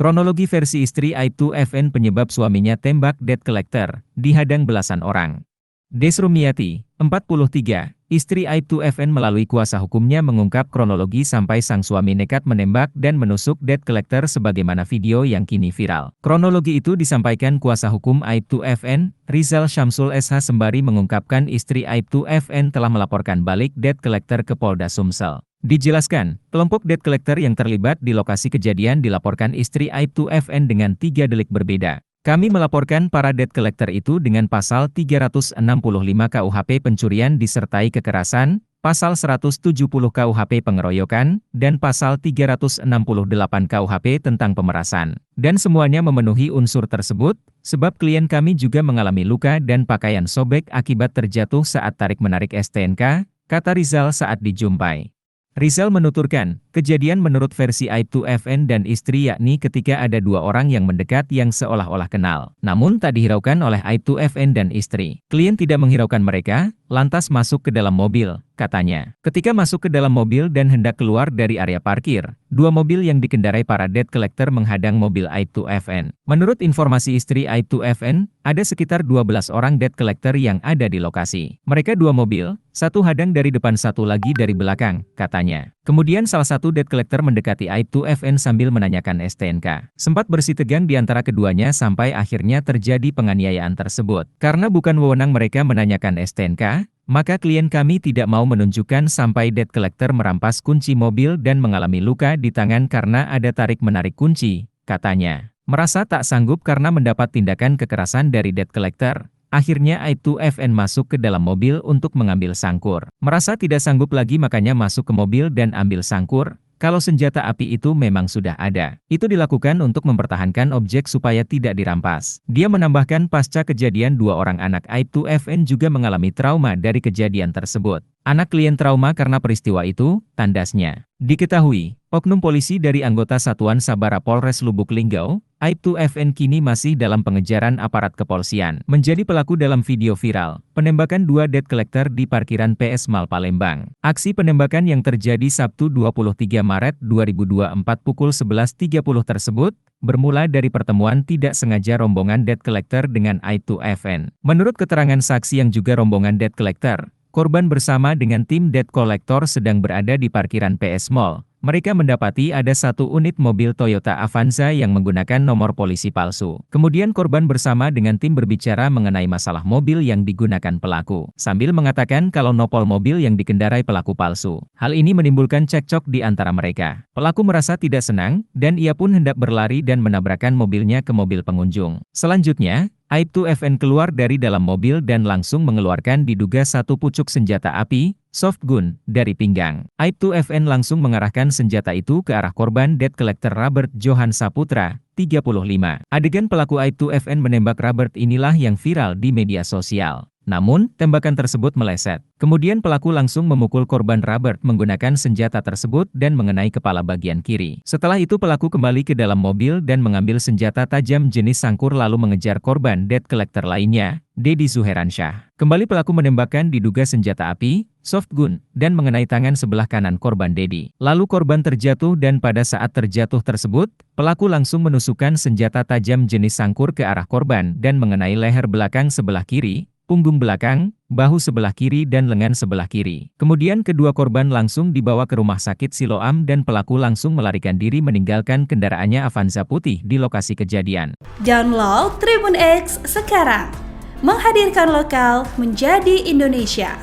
Kronologi versi istri Aibtu FN penyebab suaminya tembak debt collector, dihadang belasan orang. Desrumiati, 43, istri Aibtu FN melalui kuasa hukumnya mengungkap kronologi sampai sang suami nekat menembak dan menusuk debt collector sebagaimana video yang kini viral. Kronologi itu disampaikan kuasa hukum Aibtu FN, Rizal Syamsul SH sembari mengungkapkan istri Aibtu FN telah melaporkan balik debt collector ke Polda Sumsel. Dijelaskan, kelompok debt collector yang terlibat di lokasi kejadian dilaporkan istri Aibtu FN dengan 3 delik berbeda. Kami melaporkan para debt collector itu dengan pasal 365 KUHP pencurian disertai kekerasan, pasal 170 KUHP pengeroyokan, dan pasal 368 KUHP tentang pemerasan. Dan semuanya memenuhi unsur tersebut, sebab klien kami juga mengalami luka dan pakaian sobek akibat terjatuh saat tarik-menarik STNK, kata Rizal saat dijumpai. Rizal menuturkan, kejadian menurut versi Aibtu FN dan istri yakni ketika ada 2 orang yang mendekat yang seolah-olah kenal. Namun tak dihiraukan oleh Aibtu FN dan istri. Klien tidak menghiraukan mereka, lantas masuk ke dalam mobil, katanya. Ketika masuk ke dalam mobil dan hendak keluar dari area parkir, 2 mobil yang dikendarai para debt collector menghadang mobil Aibtu FN. Menurut informasi istri Aibtu FN, ada sekitar 12 orang debt collector yang ada di lokasi. Mereka 2 mobil, 1 hadang dari depan 1 lagi dari belakang, katanya. Kemudian salah satu debt collector mendekati Aibtu FN sambil menanyakan STNK. Sempat bersitegang di antara keduanya sampai akhirnya terjadi penganiayaan tersebut. Karena bukan wewenang mereka menanyakan STNK, maka klien kami tidak mau menunjukkan sampai debt collector merampas kunci mobil dan mengalami luka di tangan karena ada tarik-menarik kunci, katanya. Merasa tak sanggup karena mendapat tindakan kekerasan dari debt collector. Akhirnya Aibtu FN masuk ke dalam mobil untuk mengambil sangkur. Merasa tidak sanggup lagi makanya masuk ke mobil dan ambil sangkur. Kalau senjata api itu memang sudah ada. Itu dilakukan untuk mempertahankan objek supaya tidak dirampas. Dia menambahkan pasca kejadian 2 orang anak Aibtu FN juga mengalami trauma dari kejadian tersebut. Anak klien trauma karena peristiwa itu, tandasnya. Diketahui, oknum polisi dari anggota Satuan Sabara Polres Lubuk Linggau, Aibtu FN kini masih dalam pengejaran aparat kepolisian. Menjadi pelaku dalam video viral, penembakan 2 debt collector di parkiran PS Mall Palembang. Aksi penembakan yang terjadi Sabtu 23 Maret 2024 pukul 11.30 tersebut, bermula dari pertemuan tidak sengaja rombongan debt collector dengan Aibtu FN. Menurut keterangan saksi yang juga rombongan debt collector, korban bersama dengan tim debt collector sedang berada di parkiran PS Mall. Mereka mendapati ada 1 unit mobil Toyota Avanza yang menggunakan nomor polisi palsu. Kemudian korban bersama dengan tim berbicara mengenai masalah mobil yang digunakan pelaku, sambil mengatakan kalau nopol mobil yang dikendarai pelaku palsu. Hal ini menimbulkan cekcok di antara mereka. Pelaku merasa tidak senang, dan ia pun hendak berlari dan menabrakkan mobilnya ke mobil pengunjung. Selanjutnya, Aibtu FN keluar dari dalam mobil dan langsung mengeluarkan diduga 1 pucuk senjata api, soft gun, dari pinggang. Aibtu FN langsung mengarahkan senjata itu ke arah korban debt collector Robert Johan Saputra, 35. Adegan pelaku Aibtu FN menembak Robert inilah yang viral di media sosial. Namun, tembakan tersebut meleset. Kemudian pelaku langsung memukul korban Robert menggunakan senjata tersebut dan mengenai kepala bagian kiri. Setelah itu pelaku kembali ke dalam mobil dan mengambil senjata tajam jenis sangkur lalu mengejar korban debt collector lainnya, Dedi Zuheransyah. Kembali pelaku menembakkan diduga senjata api, soft gun, dan mengenai tangan sebelah kanan korban Dedi. Lalu korban terjatuh dan pada saat terjatuh tersebut, pelaku langsung menusukkan senjata tajam jenis sangkur ke arah korban dan mengenai leher belakang sebelah kiri, punggung belakang, bahu sebelah kiri dan lengan sebelah kiri. Kemudian kedua korban langsung dibawa ke rumah sakit Siloam dan pelaku langsung melarikan diri meninggalkan kendaraannya Avanza putih di lokasi kejadian. Download Tribun X sekarang, menghadirkan lokal menjadi Indonesia.